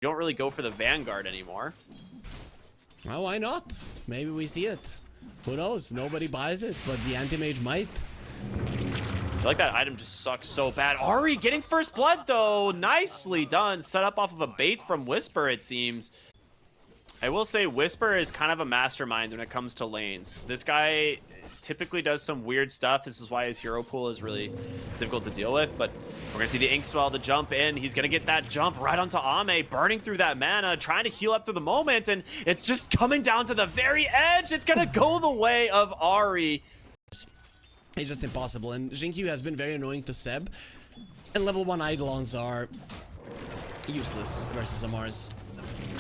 You don't really go for the Vanguard anymore. Well, why not? Maybe we see it. Who knows? Nobody buys it, but the anti-mage might. I feel like that item just sucks so bad. Ari getting first blood, though. Nicely done. Set up off of a bait from Whisper, it seems. I will say Whisper is kind of a mastermind when it comes to lanes. This guy typically does some weird stuff. This is why his hero pool is really difficult to deal with. But we're going to see the Inkswell to jump in. He's going to get that jump right onto Ame, burning through that mana, trying to heal up through the moment. And it's just coming down to the very edge. It's going to go the way of Ari. It's just impossible, and Jinkyu has been very annoying to Seb, and level 1 Eidolons are useless versus Amars.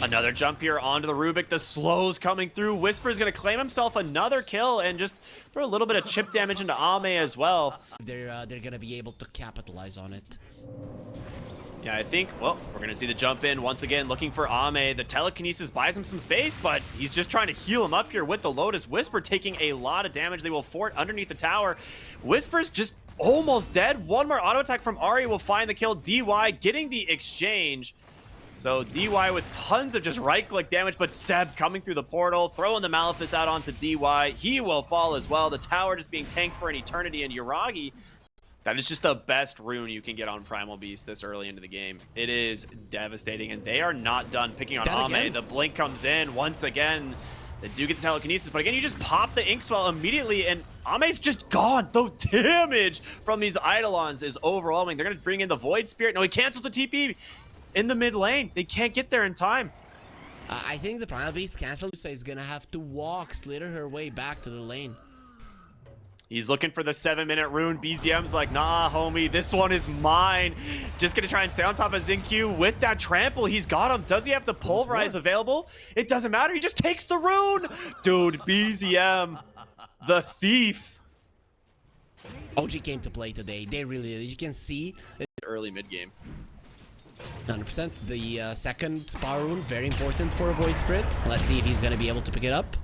Another jump here onto the Rubik. The slows coming through. Whisper's going to claim himself another kill and just throw a little bit of chip damage into Ame as well. They're going to be able to capitalize on it. Yeah, I think, well, we're going to see the jump in once again, looking for Ame. The telekinesis buys him some space, but he's just trying to heal him up here with the Lotus. Whisper taking a lot of damage. They will fort underneath the tower. Whisper's just almost dead. One more auto attack from Ari will find the kill. DY getting the exchange. So DY with tons of just right-click damage, but Seb coming through the portal, throwing the Malefice out onto DY. He will fall as well. The tower just being tanked for an eternity, and Yuragi, that is just the best rune you can get on Primal Beast this early into the game. It is devastating, and they are not done picking on Ame. The blink comes in once again. They do get the telekinesis, but again, you just pop the Inkswell immediately, and Ame's just gone. The damage from these Eidolons is overwhelming. They're going to bring in the Void Spirit. No, he cancels the TP in the mid lane. They can't get there in time. I think the Primal Beast cancel is going to have to walk, slither her way back to the lane. He's looking for the 7-minute rune. BZM's like, nah, homie, this one is mine. Just gonna try and stay on top of Xingqiu with that trample. He's got him. Does he have the pulverize available? It doesn't matter. He just takes the rune. Dude, BZM, the thief. OG came to play today. They really, you can see. Early mid game. 100%. The second power rune, very important for a Void Spirit. Let's see if he's gonna be able to pick it up.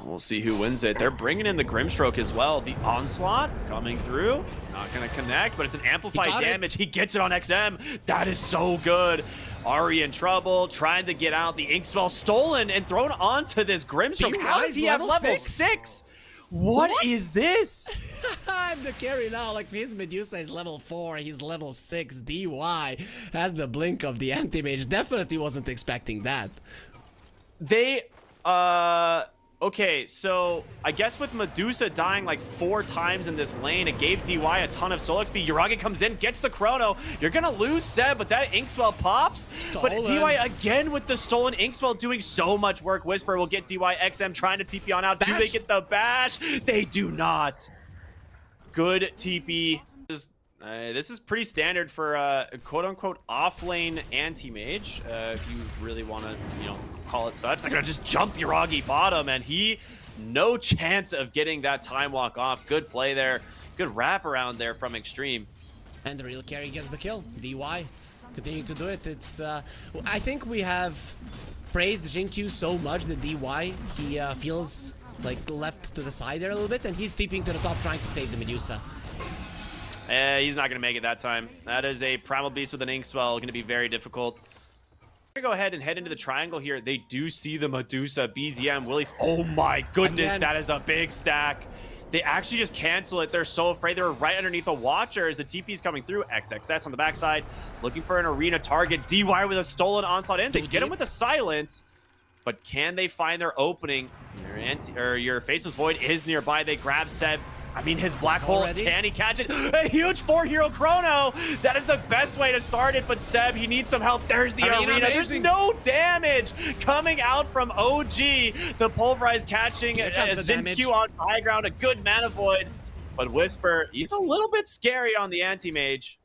We'll see who wins it. They're bringing in the Grimstroke as well. The Onslaught coming through. Not going to connect, but it's an amplified damage. He gets it on XM. That is so good. Ari in trouble, trying to get out. The Inkswell stolen and thrown onto this Grimstroke. How does he have level 6? What is this? I'm the carry now. Like, his Medusa is level 4. He's level 6. DY has the blink of the anti-mage. Definitely wasn't expecting that. They, okay, so I guess with Medusa dying like 4 times in this lane, it gave DY a ton of soul XP. Yuragi comes in, gets the chrono. You're gonna lose Seb, but that Inkswell pops. Stolen. But DY again with the stolen Inkswell doing so much work. Whisper will get DY. XM trying to TP on out. Bash. Do they get the bash? They do not. Good TP. This is pretty standard for quote-unquote off-lane anti-mage, if you really want to, you know, call it such. They're gonna just jump Yuragi bottom, and he no chance of getting that time walk off. Good play there, good wraparound there from Extreme, and the real carry gets the kill. DY continuing to do it. It's I think we have praised Jinkyu so much that DY he feels like left to the side there a little bit, and he's TPing to the top trying to save the Medusa. He's not going to make it that time. That is a Primal Beast with an Inkswell. Going to be very difficult. We're going to go ahead and head into the triangle here. They do see the Medusa. BZM, Willie. Oh my goodness, again. That is a big stack. They actually just cancel it. They're so afraid. They were right underneath the Watcher as the TP's coming through. XXS on the backside. Looking for an arena target. DY with a stolen onslaught in. They get him with a silence. But can they find their opening? Your Faceless Void is nearby. They grab Seb. I mean, his black hole, can he catch it? A huge 4-hero chrono. That is the best way to start it, but Seb, he needs some help. There's the arena. There's no damage coming out from OG. The pulverize catching Xingqiu on high ground, a good mana void. But Whisper, he's a little bit scary on the anti-mage.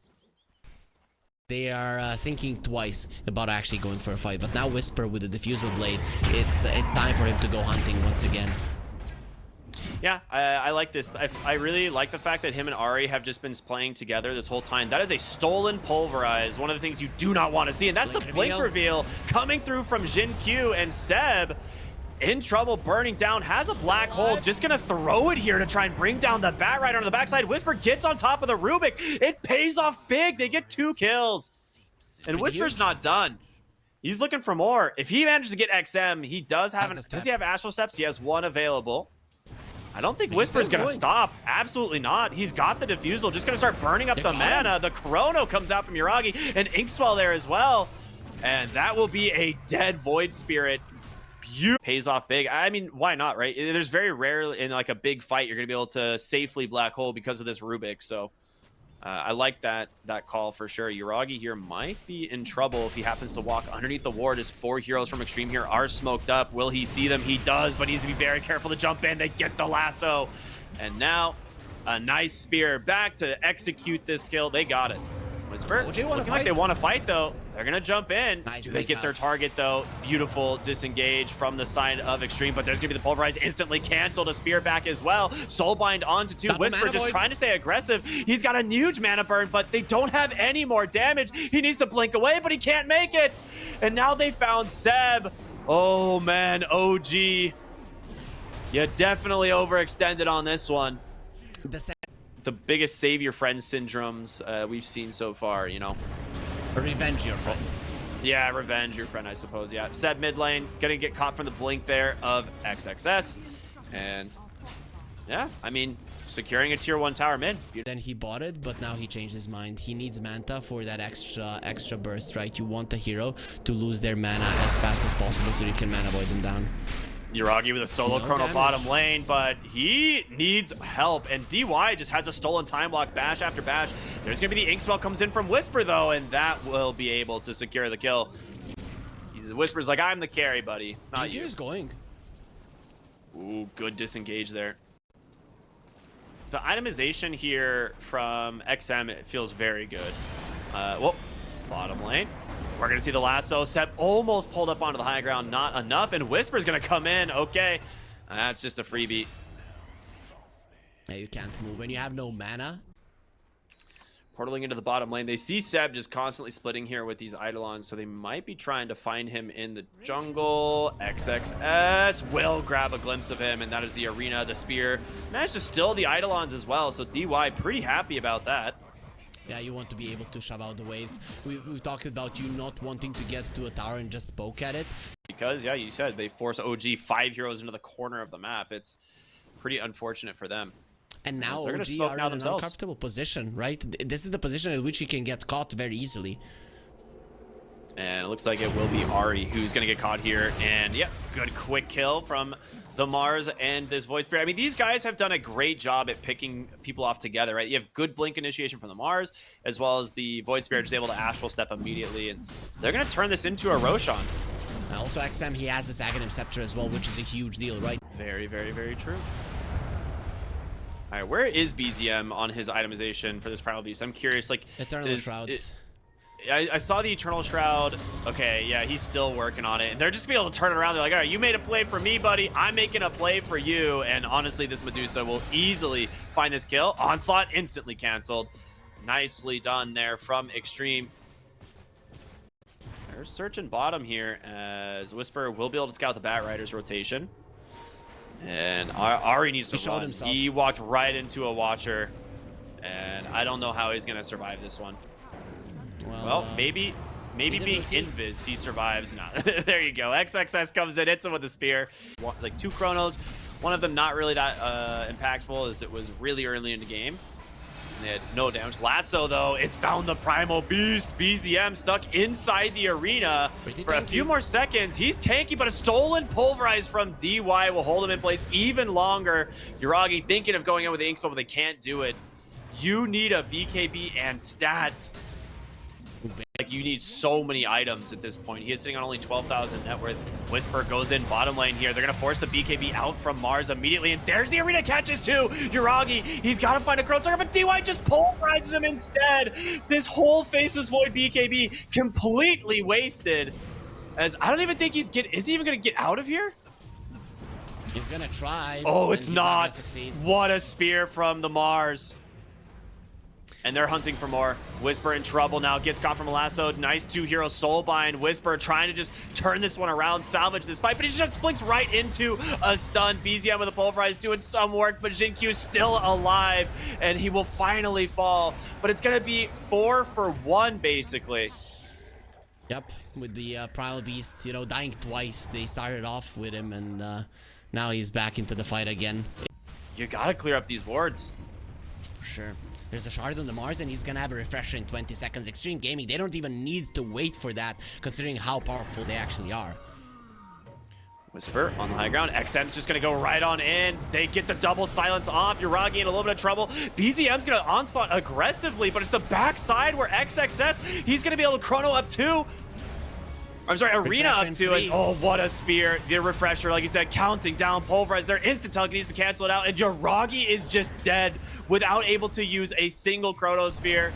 They are thinking twice about actually going for a fight, but now Whisper with the diffusal blade, it's time for him to go hunting once again. Yeah, I like this. I really like the fact that him and Ari have just been playing together this whole time. That is a stolen pulverize, one of the things you do not want to see, and that's the blink reveal coming through from Xingqiu, and Seb in trouble, burning down, has a black hole, just gonna throw it here to try and bring down the Bat Rider on the backside. Whisper gets on top of the Rubik. It pays off big. They get 2 kills. And Pretty Whisper's huge. not done. He's looking for more. If he manages to get XM, he does have does he have Astral Steps? He has one available. I don't think Whisper's going to stop. Absolutely not. He's got the Diffusal. Just going to start burning up the mana. The Chrono comes out from Yuragi. And Inkswell there as well. And that will be a dead Void Spirit. Pays off big. I mean, why not, right? There's very rarely in like a big fight you're going to be able to safely Black Hole because of this Rubik. So I like that call for sure. Yuragi here might be in trouble if he happens to walk underneath the ward. His 4 heroes from Extreme here are smoked up. Will he see them? He does, but he needs to be very careful to jump in. They get the lasso. And now a nice spear back to execute this kill. They got it. Whisper, looking like they want to fight though. They're gonna jump in. Nice. Do they get their target though? Beautiful disengage from the side of Extreme, but there's gonna be the Pulverize instantly canceled. A spear back as well. Soulbind onto 2. Whisper just trying to stay aggressive. He's got a huge mana burn, but they don't have any more damage. He needs to blink away, but he can't make it. And now they found Seb. Oh man, OG. You definitely overextended on this one. The biggest save your friend syndromes we've seen so far, you know. Revenge your friend. Yeah, revenge your friend, I suppose. Yeah, Seb mid lane, gonna get caught from the blink there of XXS. And yeah, I mean, securing a tier 1 tower mid. Then he bought it, but now he changed his mind. He needs Manta for that extra burst, right? You want the hero to lose their mana as fast as possible so you can mana void them down. Yuragi with a solo chrono bottom lane, but he needs help. And DY just has a stolen time block, bash after bash. There's going to be the Inkswell comes in from Whisper, though, and that will be able to secure the kill. Whisper's like, I'm the carry, buddy. Not you. Is going. Ooh, good disengage there. The itemization here from XM, it feels very good. Well, bottom lane. We're going to see the lasso. Seb almost pulled up onto the high ground. Not enough. And Whisper's going to come in. Okay. That's just a freebie. Yeah, you can't move when you have no mana. Portaling into the bottom lane. They see Seb just constantly splitting here with these Eidolons, so they might be trying to find him in the jungle. XXS will grab a glimpse of him, and that is the arena, the spear. Managed to still the Eidolons as well, so DY pretty happy about that. Yeah, you want to be able to shove out the waves. We talked about you not wanting to get to a tower and just poke at it. Because, yeah, you said they force OG 5 heroes into the corner of the map. It's pretty unfortunate for them. And now so OG are in an uncomfortable position, right? This is the position at which he can get caught very easily. And it looks like it will be Ahri who's going to get caught here. And, yeah, good quick kill from the Mars and this Void Spirit. I mean, these guys have done a great job at picking people off together, right? You have good blink initiation from the Mars, as well as the Void Spirit is able to Astral Step immediately. And they're going to turn this into a Roshan. Also, XM, he has this Aghanim Scepter as well, which is a huge deal, right? Very, very, very true. All right, where is BZM on his itemization for this Primal Beast? I'm curious, like... Eternal Shroud. I saw the Eternal Shroud. Okay, yeah, he's still working on it. They're just being able to turn it around. They're like, all right, you made a play for me, buddy. I'm making a play for you. And honestly, this Medusa will easily find this kill. Onslaught instantly canceled. Nicely done there from Extreme. They're searching bottom here as Whisper will be able to scout the Bat Riders rotation. And Ahri needs to run. He walked right into a Watcher. And I don't know how he's going to survive this one. Well, maybe being invis, he survives. No, there you go. XXS comes in, hits him with a spear. Like 2 Chronos. One of them not really that impactful as it was really early in the game. And they had no damage. Lasso, though, it's found the Primal Beast. BZM stuck inside the arena for a few more seconds. He's tanky, but a stolen Pulverize from DY will hold him in place even longer. Yuragi thinking of going in with the Inkswell, but they can't do it. You need a BKB and stat. Like, you need so many items at this point. He is sitting on only 12,000 net worth. Whisper goes in bottom lane here. They're going to force the BKB out from Mars immediately. And there's the arena catches too. Yuragi, he's got to find a Chrono Trigger, but DY just pulverizes him instead. This whole Faceless Void BKB completely wasted. As I don't even think is he even going to get out of here? He's going to try. Oh, it's not. What a spear from the Mars. And they're hunting for more. Whisper in trouble now. Gets caught from a lasso. Nice 2-hero soulbind. Whisper trying to just turn this one around, salvage this fight, but he just blinks right into a stun. BZM with a Pulverize doing some work, but Xingqiu is still alive, and he will finally fall. But it's going to be 4 for 1, basically. Yep, with the Primal Beast, you know, dying twice. They started off with him, and now he's back into the fight again. You gotta clear up these wards. For sure. There's a shard on the Mars, and he's gonna have a refresher in 20 seconds. Extreme Gaming, they don't even need to wait for that, considering how powerful they actually are. Whisper on the high ground. XM's just gonna go right on in. They get the double silence off. Uragi in a little bit of trouble. BZM's gonna onslaught aggressively, but it's the backside where XXS, he's gonna be able to chrono up two. I'm sorry, Arena up two. And, oh, what a spear. The refresher, like you said, counting down, pulverize. Their instant tug needs to cancel it out, and Uragi is just dead without able to use a single chronosphere.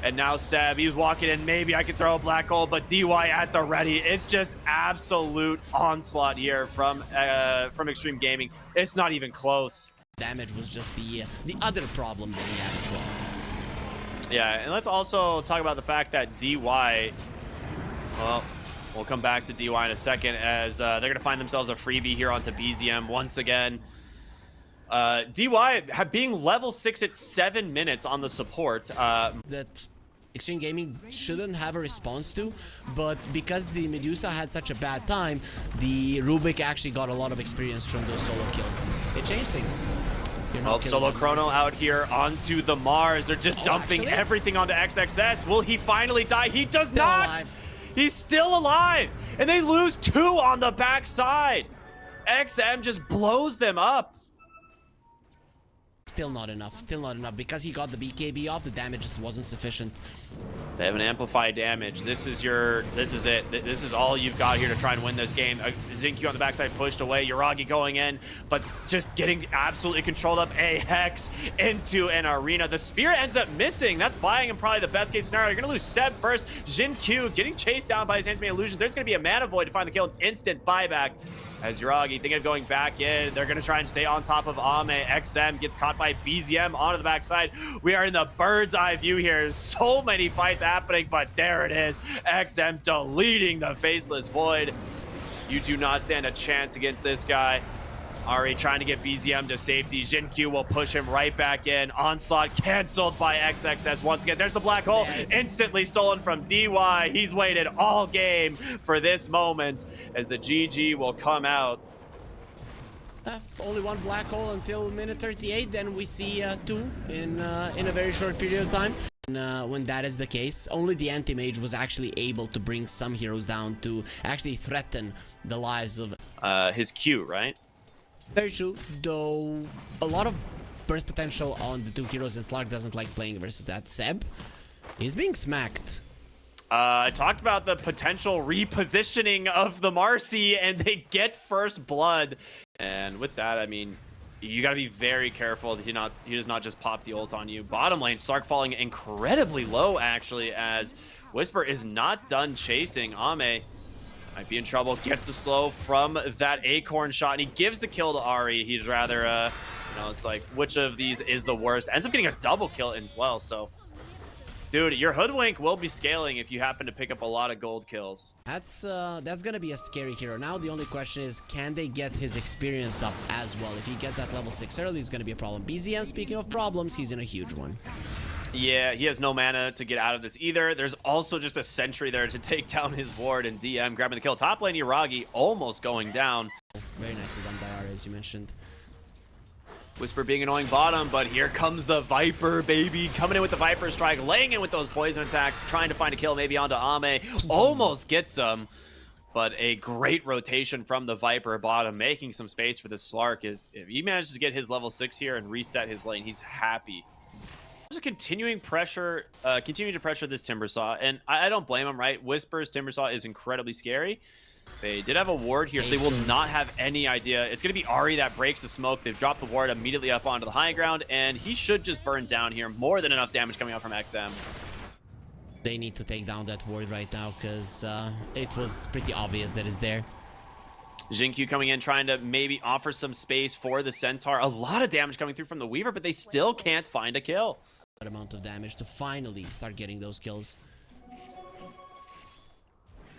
And now Seb, he's walking in. Maybe I could throw a black hole, but DY at the ready. It's just absolute onslaught here from Extreme Gaming. It's not even close. Damage was just the other problem that he had as well. Yeah, and let's also talk about the fact that DY, well, we'll come back to DY in a second, as they're going to find themselves a freebie here onto BZM once again. DY being level 6 at 7 minutes on the support. That Extreme Gaming shouldn't have a response to, but because the Medusa had such a bad time, the Rubik actually got a lot of experience from those solo kills. It changed things. Well, solo chrono out here onto the Mars. They're just dumping everything onto XXS. Will he finally die? He does not! Alive. He's still alive! And they lose 2 on the backside. XM just blows them up. Still not enough, because he got the BKB off, the damage just wasn't sufficient. They have an amplified damage. This is it. This is all you've got here to try and win this game. Zincu on the backside pushed away, Uragi going in, but just getting absolutely controlled up. A Hex into an arena. The spear ends up missing. That's buying him probably the best case scenario. You're gonna lose Seb first. Jin Q getting chased down by his Handsmade Illusions. There's gonna be a Mana Void to find the kill, an instant buyback. As Uragi thinking of going back in, they're going to try and stay on top of Ame. XM gets caught by BZM onto the backside. We are in the bird's eye view here. So many fights happening, but there it is. XM deleting the Faceless Void. You do not stand a chance against this guy. Ari trying to get BZM to safety. Jin Q will push him right back in. Onslaught canceled by XXS once again. There's the black hole. Instantly stolen from DY. He's waited all game for this moment as the GG will come out. Only one black hole until minute 38. Then we see 2 in a very short period of time. When that is the case, only the anti-mage was actually able to bring some heroes down to actually threaten the lives of his Q, right? Very true, though a lot of burst potential on the 2 heroes, and Slark doesn't like playing versus that. Seb, he's being smacked. I talked about the potential repositioning of the Marcy, and they get first blood. And with that, I mean, you got to be very careful that he does not just pop the ult on you. Bottom lane, Slark falling incredibly low, actually, as Whisper is not done chasing. Ame might be in trouble, gets the slow from that acorn shot, and he gives the kill to Ari. He's rather, you know, it's like, which of these is the worst? Ends up getting a double kill as well, so. Dude, your Hoodwink will be scaling if you happen to pick up a lot of gold kills. That's gonna be a scary hero. Now the only question is, can they get his experience up as well? If he gets that level 6 early, it's gonna be a problem. BZM, speaking of problems, he's in a huge one. Yeah, he has no mana to get out of this either. There's also just a sentry there to take down his ward, and DM grabbing the kill. Top lane, Uragi almost going down. Very nicely done by Ari, as you mentioned. Whisper being annoying bottom, but here comes the Viper, baby. Coming in with the Viper strike, laying in with those poison attacks, trying to find a kill maybe onto Ame. Almost gets him, but a great rotation from the Viper bottom, making some space for the Slark. If he manages to get his level 6 here and reset his lane, he's happy. Just continuing to pressure this Timbersaw, and I don't blame him, right? Whisper's Timbersaw is incredibly scary. They did have a ward here, so they will not have any idea. It's going to be Ari that breaks the smoke. They've dropped the ward immediately up onto the high ground, and he should just burn down here. More than enough damage coming out from XM. They need to take down that ward right now, because it was pretty obvious that it's there. Jinkyu coming in, trying to maybe offer some space for the Centaur. A lot of damage coming through from the Weaver, but they still can't find a kill. That amount of damage to finally start getting those kills.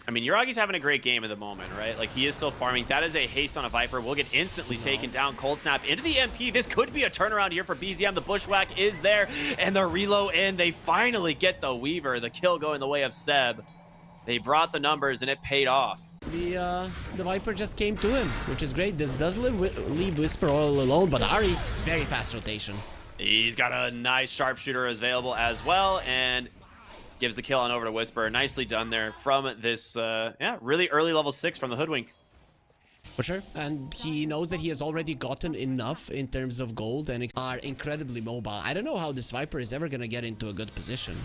I mean, Uragi's having a great game at the moment, right? Like, he is still farming. That is a haste on a Viper. Will get instantly taken down. Cold Snap into the MP. This could be a turnaround here for BZM. The Bushwhack is there, and the reload in. They finally get the Weaver. The kill going the way of Seb. They brought the numbers and it paid off. The Viper just came to him, which is great. This does leave Whisper all alone, but Ari, very fast rotation. He's got a nice sharpshooter available as well, and gives the kill on over to Whisper. Nicely done there from this, yeah, really early level 6 from the Hoodwink. For sure, and he knows that he has already gotten enough in terms of gold and are incredibly mobile. I don't know how this Viper is ever gonna get into a good position.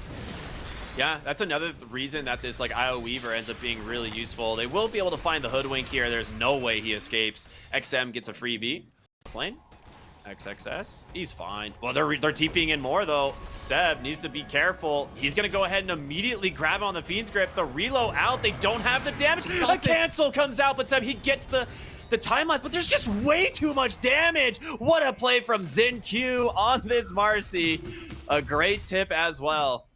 Yeah, that's another reason that this like IO Weaver ends up being really useful. They will be able to find the Hoodwink here. There's no way he escapes. XM gets a freebie. Plane. XXS. He's fine. Well, they're TPing in more though. Seb needs to be careful. He's gonna go ahead and immediately grab him on the Fiend's Grip. The reload out. They don't have the damage. A cancel comes out, but Seb, he gets the time lapse, but there's just way too much damage. What a play from XinQ on this Marcy. A great tip as well.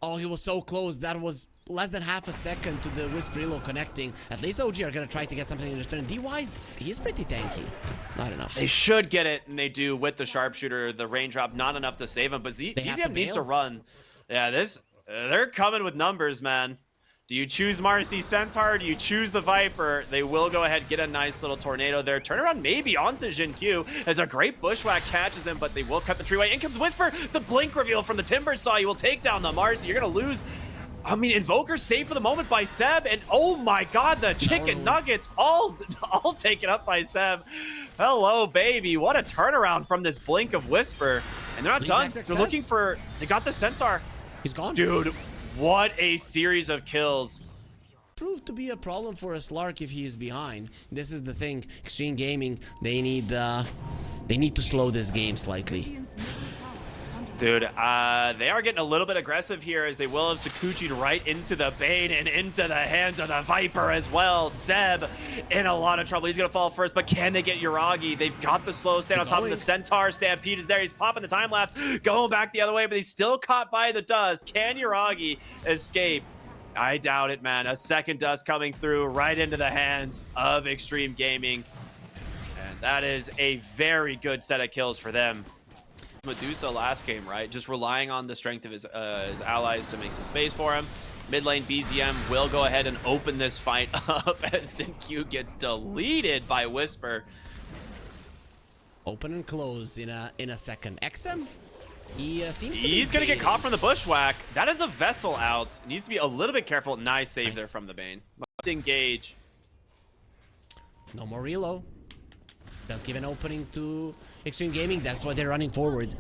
Oh, he was so close. That was less than half a second to the Wisp reload connecting. At least OG are gonna try to get something in return. DY's, he's pretty tanky. Not enough. They should get it, and they do with the sharpshooter. The range drop, not enough to save him, but ZM needs to run. Yeah, they're coming with numbers, man. Do you choose Marcy Centaur? Do you choose the Viper? They will go ahead, get a nice little tornado there. Turnaround maybe onto XinQ as a great bushwhack catches them, but they will cut the tree away. In comes Whisper. The blink reveal from the Timber Saw. You will take down the Marcy. You're going to lose. I mean, Invoker's saved for the moment by Seb, and oh my god, the chicken nuggets all taken up by Seb. Hello, baby. What a turnaround from this blink of Whisper. And they're not done. They're looking for, they got the Centaur. He's gone. Dude, what a series of kills. Proved to be a problem for a Slark if he is behind. This is the thing. Extreme Gaming, they need to slow this game slightly. Dude, they are getting a little bit aggressive here as they will have Sakuchi'd right into the Bane and into the hands of the Viper as well. Seb in a lot of trouble. He's going to fall first, but can they get Yuragi? They've got the slow stand on top of the Centaur. Stampede is there. He's popping the time lapse, going back the other way, but he's still caught by the dust. Can Yuragi escape? I doubt it, man. A second dust coming through right into the hands of Extreme Gaming. And that is a very good set of kills for them. Medusa last game, right? Just relying on the strength of his allies to make some space for him. Mid lane BZM will go ahead and open this fight up as XinQ gets deleted by Whisper. Open and close in a second. XM, he seems to He's gonna get caught from the bushwhack. That is a vessel out. Needs to be a little bit careful. Nice save there from the Bane. Let's engage. No more reload. Does give an opening to Extreme Gaming. That's why they're running forward.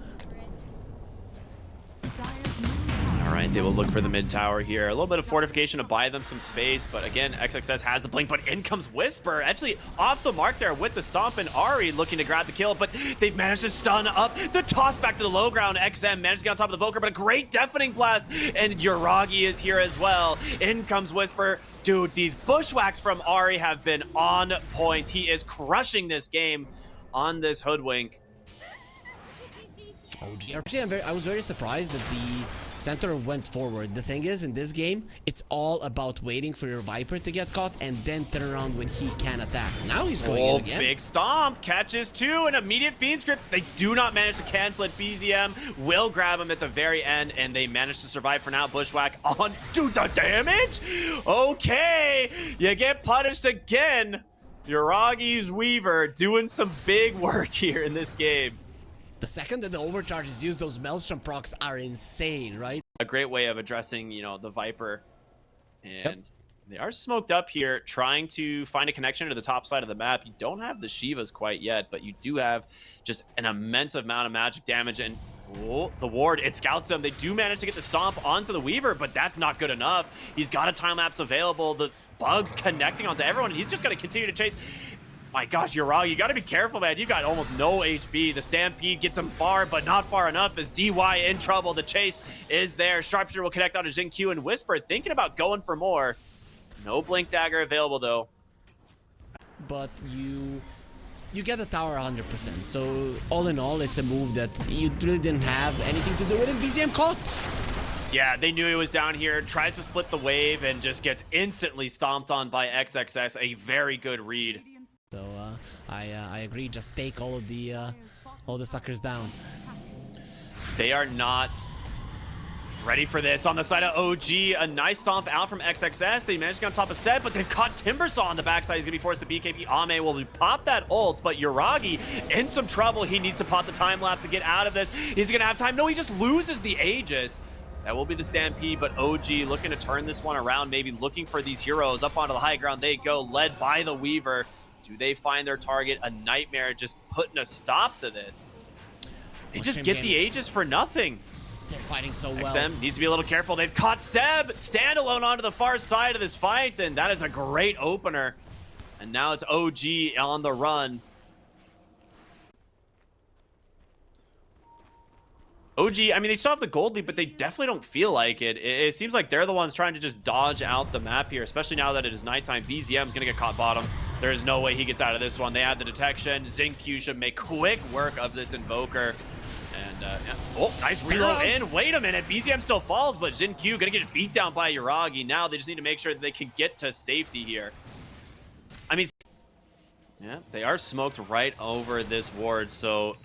All right, they will look for the mid tower here. A little bit of fortification to buy them some space, but again, XXS has the blink, but in comes Whisper. Actually, off the mark there with the stomp, and Ari looking to grab the kill, but they've managed to stun up. The toss back to the low ground. XM managed to get on top of the Voker, but a great deafening blast, and Yuragi is here as well. In comes Whisper. Dude, these bushwhacks from Ari have been on point. He is crushing this game on this Hoodwink. Actually, I was very surprised that the Centaur went forward. The thing is, in this game, it's all about waiting for your Viper to get caught and then turn around when he can attack. Now he's going in again. Big stomp. Catches two. An immediate Fiend's Grip. They do not manage to cancel it. BZM will grab him at the very end, and they manage to survive for now. Bushwhack on. Dude, the damage? Okay. You get punished again. Yuragi's Weaver doing some big work here in this game. The second that the overcharge is used, those Maelstrom procs are insane, right? A great way of addressing, you know, the Viper. And they are smoked up here, trying to find a connection to the top side of the map. You don't have the Shivas quite yet, but you do have just an immense amount of magic damage. And the ward, it scouts them. They do manage to get the stomp onto the Weaver, but that's not good enough. He's got a time lapse available. The bugs connecting onto everyone, and he's just going to continue to chase. My gosh, Yuragi, you got to be careful, man. You got almost no HP. The Stampede gets him far, but not far enough as DY in trouble. The chase is there. Sharpshooter will connect onto XinQ, and Whisper thinking about going for more. No Blink Dagger available, though. But you get the tower 100%. So all in all, it's a move that you really didn't have anything to do with it. BZM caught. Yeah, they knew he was down here. Tries to split the wave and just gets instantly stomped on by XXS. A very good read. So I agree. Just take all the suckers down. They are not Ready for this on the side of OG. A nice stomp out from XXS. They managed to get on top of Seb, but they've caught Timbersaw on the backside. He's going to be forced to BKB. Ame will pop that ult, but Yuragi in some trouble. He needs to pop the time lapse to get out of this. He's going to have time. No, he just loses the Aegis. That will be the Stampede, but OG looking to turn this one around, maybe looking for these heroes. Up onto the high ground they go, led by the Weaver. Do they find their target? A Nightmare just putting a stop to this. They just get the Aegis for nothing. They're fighting so well. XM needs to be a little careful. They've caught Seb standalone onto the far side of this fight, and that is a great opener. And now it's OG on the run. OG, I mean, they still have the gold lead, but they definitely don't feel like it. It seems like they're the ones trying to just dodge out the map here, especially now that it is nighttime. BZM is going to get caught bottom. There is no way he gets out of this one. They have the detection. Xingqiu should make quick work of this Invoker. And, yeah. Oh, nice reload in. Wait a minute. BZM still falls, but Xingqiu going to get beat down by Yuragi. Now they just need to make sure that they can get to safety here. I mean, yeah, they are smoked right over this ward, so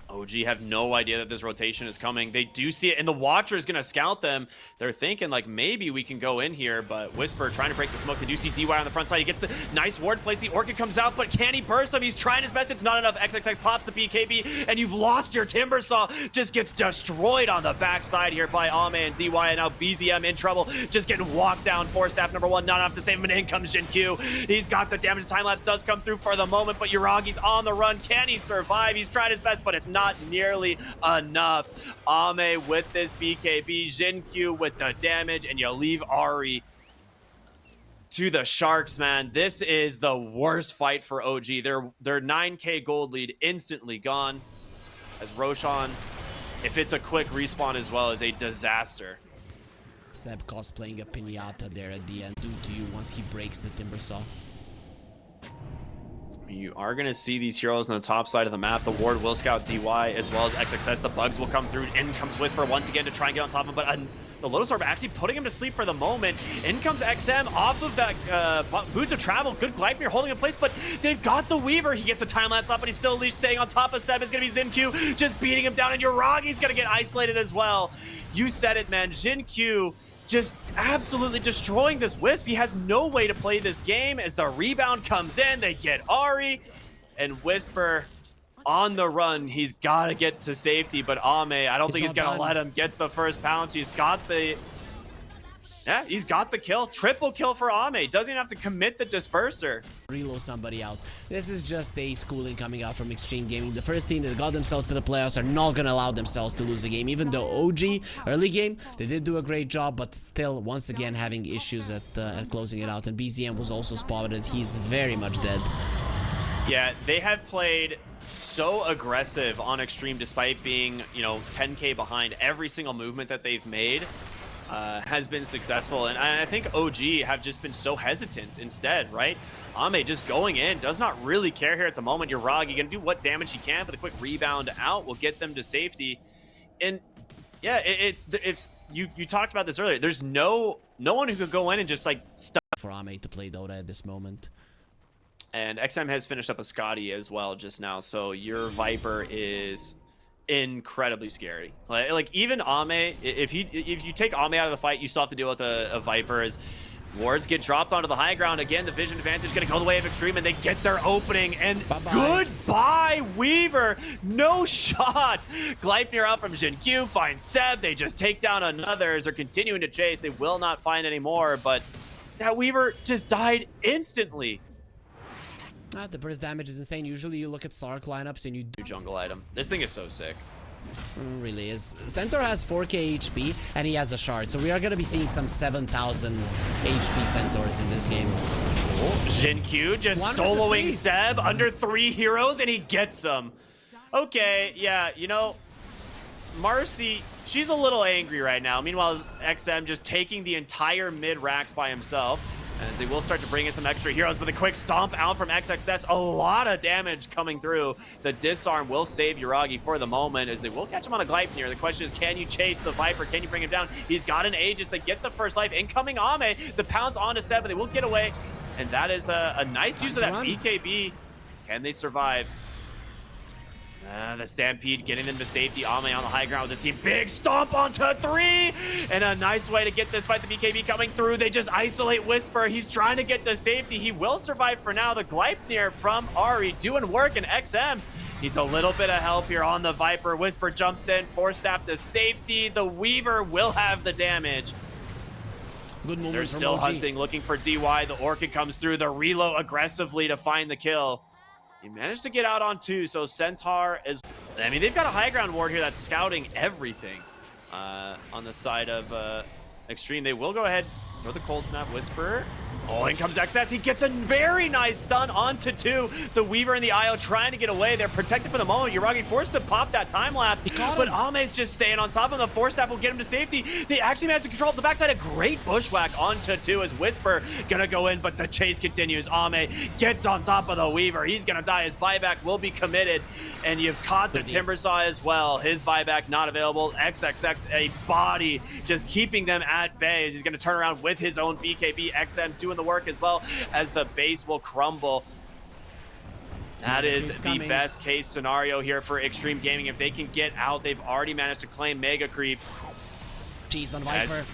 OG have no idea that this rotation is coming. They do see it, and the Watcher is going to scout them. They're thinking, like, maybe we can go in here, but Whisper trying to break the smoke. They do see DY on the front side. He gets the nice ward place. The Orchid comes out, but can he burst him? He's trying his best. It's not enough. XXX pops the BKB, and you've lost your Timbersaw. Just gets destroyed on the backside here by Ame and DY, and now BZM in trouble. Just getting walked down. Force staff number one, not enough to save him, and in comes Xingqiu. He's got the damage. Time-lapse does come through for the moment, but Yuragi's on the run. Can he survive? He's tried his best, but it's not nearly enough. Ame with this BKB, Xingqiu with the damage, and you leave Ari to the Sharks, man. This is the worst fight for OG. Their 9K gold lead instantly gone, as Roshan, if it's a quick respawn as well, is a disaster. Seb cosplaying a pinata there at the end. Due to you once he breaks the Timbersaw. You are going to see these heroes on the top side of the map. The ward will scout DY as well as XXS. The bugs will come through. In comes Whisper once again to try and get on top of him, but the Lotus Orb actually putting him to sleep for the moment. In comes XM off of that Boots of Travel. Good Gleipnir holding in place, but they've got the Weaver. He gets the time-lapse up, but he's still at least staying on top of Seb. It's going to be Xingqiu just beating him down, and Yuragi's going to get isolated as well. You said it, man. Xingqiu just absolutely destroying this Wisp. He has no way to play this game. As the rebound comes in, they get Ari, and Whisper on the run. He's got to get to safety, but Ame, I don't think he's going to let him. Gets the first pounce. He's got the... Yeah, he's got the kill. Triple kill for Ame. Doesn't even have to commit the disperser. Reload somebody out. This is just a schooling coming out from Extreme Gaming. The first team that got themselves to the playoffs are not going to allow themselves to lose a game. Even though OG, early game, they did do a great job, but still, once again, having issues at closing it out. And BZM was also spotted. He's very much dead. Yeah, they have played so aggressive on Extreme despite being, you know, 10K behind. Every single movement that they've made has been successful, and I think OG have just been so hesitant instead, right? Ame just going in, does not really care here at the moment. Yuragi gonna do what damage he can, but a quick rebound out will get them to safety. And yeah, if you talked about this earlier, there's no one who could go in and just like stop for Ame to play Dota at this moment. And XM has finished up a Scotty as well just now, so your Viper is incredibly scary. Like even Ame, if you take Ame out of the fight, you still have to deal with a Viper. As wards get dropped onto the high ground again, the vision advantage gonna go the way of Extreme, and they get their opening, and goodbye Weaver. No shot. Gleipnir out from Xingqiu finds Seb. They just take down another as they're continuing to chase. They will not find any more, but that Weaver just died instantly. The burst damage is insane. Usually you look at Sark lineups and you do jungle item. This thing is so sick. Really is. Centaur has 4k HP and he has a shard, so we are going to be seeing some 7,000 HP Centaurs in this game. Oh, Xingqiu just soloing Seb under 3 heroes, and he gets them. Okay, yeah, you know, Marcy, she's a little angry right now. Meanwhile, XM just taking the entire mid racks by himself, as they will start to bring in some extra heroes, but a quick stomp out from XXS. A lot of damage coming through. The disarm will save Yuragi for the moment, as they will catch him on a Gleipnir. The question is, can you chase the Viper? Can you bring him down? He's got an Aegis. They get the first life. Incoming Ame. The pounce onto Seb, but they will get away. And that is a nice use of that BKB. Can they survive? The Stampede getting them to safety. Ame on the high ground with his team. Big stomp onto 3. And a nice way to get this fight. The BKB coming through. They just isolate Whisper. He's trying to get to safety. He will survive for now. The Gleipnir from Ari doing work, and XM needs a little bit of help here on the Viper. Whisper jumps in. Force staff to safety. The Weaver will have the damage. Good movement. They're still OG. hunting, looking for DY. The Orchid comes through. The reload aggressively to find the kill. He managed to get out on 2, so Centaur is... I mean, they've got a high ground ward here that's scouting everything on the side of Extreme. They will go ahead, throw the cold snap. Whisper. Oh, in comes XS. He gets a very nice stun onto 2. The Weaver and the IO trying to get away. They're protected for the moment. Yuragi forced to pop that time lapse, but Ame's just staying on top of him. The force staff will get him to safety. They actually managed to control the backside. A great bushwhack onto 2 as Whisper gonna go in, but the chase continues. Ame gets on top of the Weaver. He's gonna die. His buyback will be committed, and you've caught the Timbersaw as well. His buyback not available. XXX, a body, just keeping them at bay as he's gonna turn around with his own BKB. XM doing the work as well as the base will crumble. That is the best case scenario here for Extreme Gaming. If they can get out, they've already managed to claim Mega Creeps. Jeez on Viper.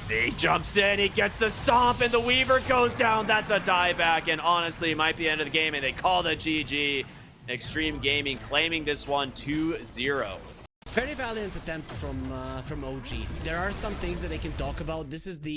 He jumps in, he gets the stomp, and the Weaver goes down. That's a dieback, and honestly, it might be the end of the game, and they call the GG. Extreme Gaming claiming this one 2-0. Very valiant attempt from OG. There are some things that they can talk about. This is the